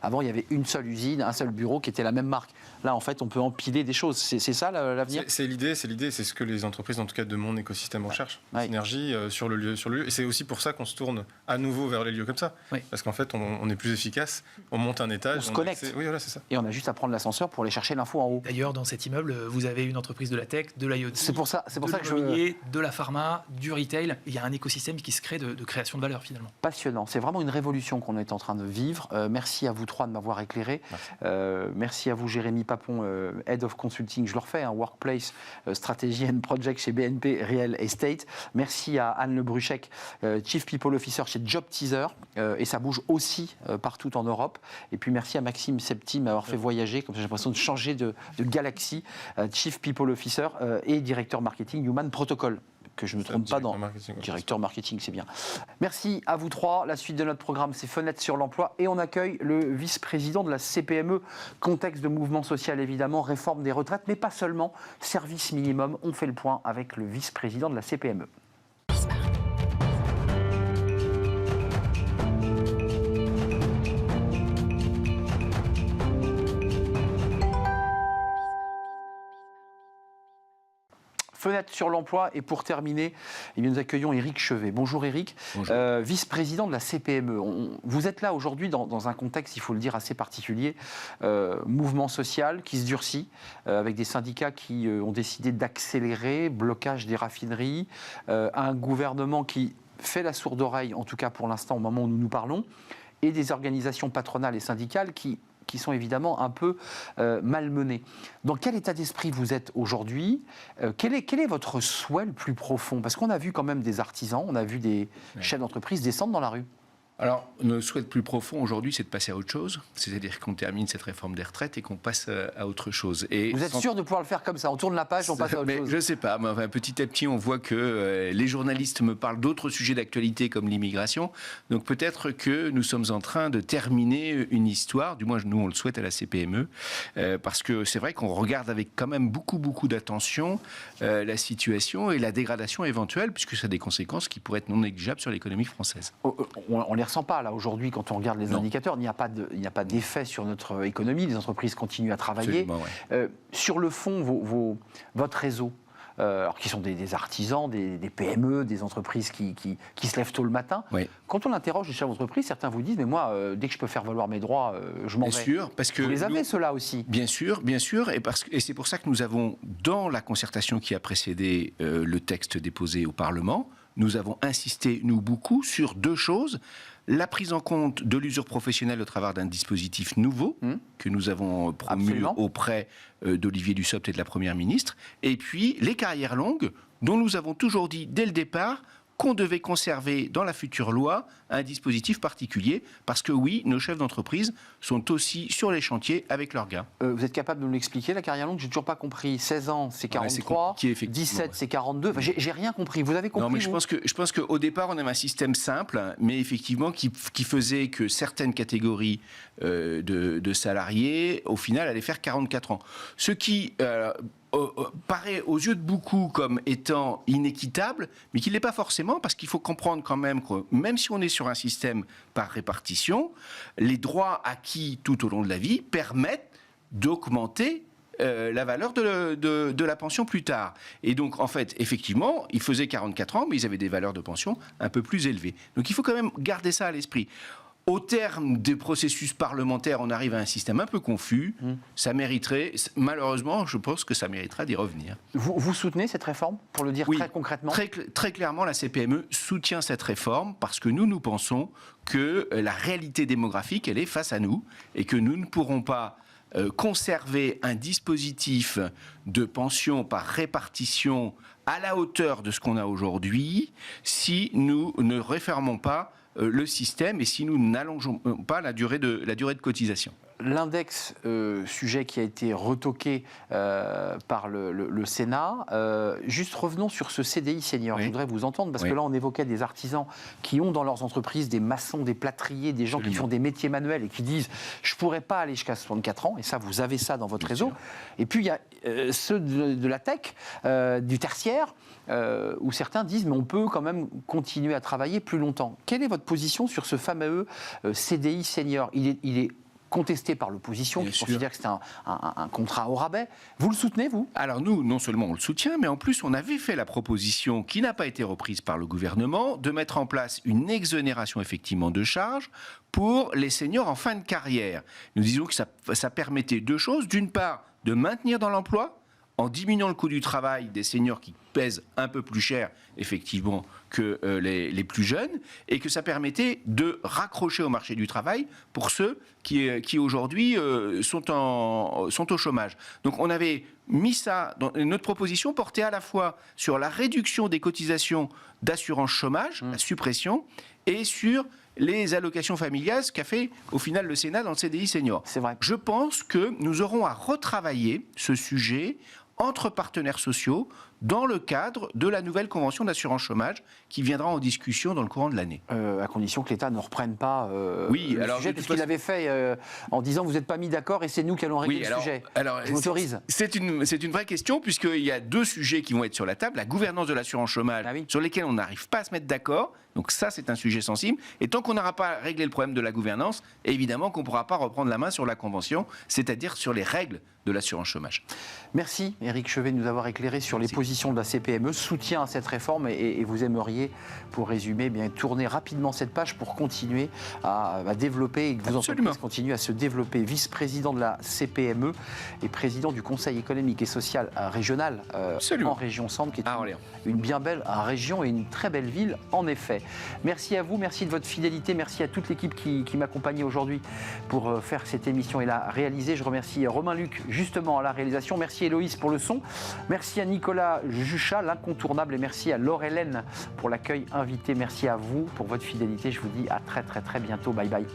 avant, il y avait une seule usine, un seul bureau qui était la même marque. Là, en fait, on peut empiler des choses. C'est ça l'avenir. C'est l'idée, c'est ce que les entreprises, en tout cas de mon écosystème, recherchent. Synergie sur le lieu. Et c'est aussi pour ça qu'on se tourne à nouveau vers les lieux comme ça. Oui. Parce qu'en fait, on est plus efficace, on monte un étage, on se connecte. Oui, voilà, c'est ça. Et on a juste à prendre l'ascenseur pour aller chercher l'info en haut. D'ailleurs, dans cet immeuble, vous avez une entreprise de la tech, de l'IoT, de la pharma, du retail. Il y a un écosystème qui se crée de création de valeur finalement. Passionnant. C'est vraiment une révolution qu'on est en train de vivre. Merci à vous trois de m'avoir éclairé. Merci à vous, Jérémy Papon, Head of Consulting, je le refais, Workplace, Strategy and Project chez BNP Real Estate. Merci à Anne Le Bruchec, Chief People Officer chez Job Teaser. Et ça bouge aussi partout en Europe. Et puis merci à Maxime Septi de m'avoir fait voyager, comme j'ai l'impression de changer de galaxie, Chief People Officer et directeur marketing Human Protocol, que je ne me trompe pas dans directeur marketing, c'est bien. Merci à vous trois. La suite de notre programme, c'est Fenêtre sur l'emploi et on accueille le vice-président de la CPME. Contexte de mouvement social évidemment, réforme des retraites, mais pas seulement, service minimum. On fait le point avec le vice-président de la CPME. Fenêtre sur l'emploi et pour terminer, nous accueillons Éric Chevet. Bonjour Éric, vice-président de la CPME. Vous êtes là aujourd'hui dans un contexte, il faut le dire, assez particulier, mouvement social qui se durcit, avec des syndicats qui ont décidé d'accélérer, blocage des raffineries, un gouvernement qui fait la sourde oreille, en tout cas pour l'instant au moment où nous nous parlons, et des organisations patronales et syndicales qui sont évidemment un peu malmenés. Dans quel état d'esprit vous êtes aujourd'hui? Quel est votre souhait le plus profond? Parce qu'on a vu quand même des artisans, on a vu des chefs d'entreprise descendre dans la rue. Alors, notre souhait le plus profond aujourd'hui, c'est de passer à autre chose. C'est-à-dire qu'on termine cette réforme des retraites et qu'on passe à autre chose. Et vous êtes sûr de pouvoir le faire comme ça? On tourne la page, on passe à autre chose? Je ne sais pas. Mais enfin, petit à petit, on voit que les journalistes me parlent d'autres sujets d'actualité comme l'immigration. Donc peut-être que nous sommes en train de terminer une histoire. Du moins, nous, on le souhaite à la CPME. Parce que c'est vrai qu'on regarde avec quand même beaucoup d'attention la situation et la dégradation éventuelle, puisque ça a des conséquences qui pourraient être non négligeables sur l'économie française. On les ressent pas là aujourd'hui quand on regarde les indicateurs. Il n'y a pas d'effet sur notre économie. Les entreprises continuent à travailler. Sur le fond, votre réseau, alors qui sont des artisans, des PME, des entreprises qui se lèvent tôt le matin. Quand on interroge les chefs d'entreprise, certains vous disent mais moi, dès que je peux faire valoir mes droits, je m'en vais. Bien sûr, parce que vous les avez ceux-là aussi. Bien sûr, et c'est pour ça que nous avons, dans la concertation qui a précédé le texte déposé au Parlement, nous avons insisté, nous, beaucoup, sur deux choses. La prise en compte de l'usure professionnelle au travers d'un dispositif nouveau que nous avons promu auprès d'Olivier Dussopt et de la Première ministre. Et puis, les carrières longues, dont nous avons toujours dit dès le départ qu'on devait conserver dans la future loi un dispositif particulier, parce que oui, nos chefs d'entreprise sont aussi sur les chantiers avec leurs gars. Vous êtes capable de nous l'expliquer, la carrière longue? J'ai toujours pas compris. 16 ans, c'est 43, 17, c'est 42. Enfin, j'ai rien compris. Vous avez compris? Non, mais je pense qu'au départ, on avait un système simple, mais effectivement, qui faisait que certaines catégories de salariés, au final, allaient faire 44 ans. Ce qui paraît aux yeux de beaucoup comme étant inéquitable, mais qu'il n'est pas forcément, parce qu'il faut comprendre quand même que même si on est sur un système par répartition, les droits acquis tout au long de la vie permettent d'augmenter la valeur de la pension plus tard. Et donc, en fait, effectivement, ils faisaient 44 ans, mais ils avaient des valeurs de pension un peu plus élevées. Donc, il faut quand même garder ça à l'esprit. Au terme des processus parlementaires, on arrive à un système un peu confus. Ça mériterait, malheureusement, je pense que ça méritera d'y revenir. Vous soutenez cette réforme, pour le dire Oui, très concrètement? Très clairement, la CPME soutient cette réforme parce que nous pensons que la réalité démographique, elle est face à nous et que nous ne pourrons pas conserver un dispositif de pension par répartition à la hauteur de ce qu'on a aujourd'hui si nous ne réformons pas le système et si nous n'allongeons pas la durée de cotisation. L'index, sujet qui a été retoqué par le Sénat. Juste revenons sur ce CDI senior. Oui. Je voudrais vous entendre parce que là, on évoquait des artisans qui ont dans leurs entreprises des maçons, des plâtriers, des gens qui font des métiers manuels et qui disent « je ne pourrais pas aller jusqu'à 64 ans ». Et ça, vous avez ça dans votre réseau. Et puis, il y a ceux de la tech, du tertiaire, où certains disent « mais on peut quand même continuer à travailler plus longtemps ». Quelle est votre position sur ce fameux CDI senior? Il est contesté par l'opposition, qui considère que c'est un contrat au rabais. Vous le soutenez, vous? Alors nous, non seulement on le soutient, mais en plus on avait fait la proposition, qui n'a pas été reprise par le gouvernement, de mettre en place une exonération effectivement de charges pour les seniors en fin de carrière. Nous disons que ça permettait deux choses. D'une part, de maintenir dans l'emploi, en diminuant le coût du travail des seniors qui pèsent un peu plus cher, effectivement, que les plus jeunes, et que ça permettait de raccrocher au marché du travail pour ceux qui aujourd'hui sont au chômage. Donc on avait mis ça, dans notre proposition portait à la fois sur la réduction des cotisations d'assurance chômage, la suppression, et sur les allocations familiales, ce qu'a fait au final le Sénat dans le CDI senior. C'est vrai. Je pense que nous aurons à retravailler ce sujet entre partenaires sociaux dans le cadre de la nouvelle convention d'assurance chômage qui viendra en discussion dans le courant de l'année. À condition que l'État ne reprenne pas oui, le sujet, puisqu'il avait fait en disant vous n'êtes pas mis d'accord et c'est nous qui allons régler le sujet. Alors, je m'autorise. C'est une vraie question puisqu'il y a deux sujets qui vont être sur la table. La gouvernance de l'assurance chômage, sur lesquels on n'arrive pas à se mettre d'accord. Donc ça, c'est un sujet sensible. Et tant qu'on n'aura pas réglé le problème de la gouvernance, évidemment qu'on ne pourra pas reprendre la main sur la convention, c'est-à-dire sur les règles de l'assurance chômage. Merci Éric Chevet de nous avoir éclairé sur les positions de la CPME, soutien à cette réforme et vous aimeriez, pour résumer, bien tourner rapidement cette page pour continuer à développer et que vos entreprises continuent à se développer. Vice-président de la CPME et président du Conseil économique et social régional en région Centre, qui est une bien belle région et une très belle ville en effet. Merci à vous, merci de votre fidélité, merci à toute l'équipe qui m'accompagnait aujourd'hui pour faire cette émission et la réaliser. Je remercie Romain Luc justement à la réalisation, merci Héloïse pour le son, merci à Nicolas Juchat, l'incontournable, et merci à Laure-Hélène pour l'accueil invité. Merci à vous pour votre fidélité, je vous dis à très bientôt, bye bye.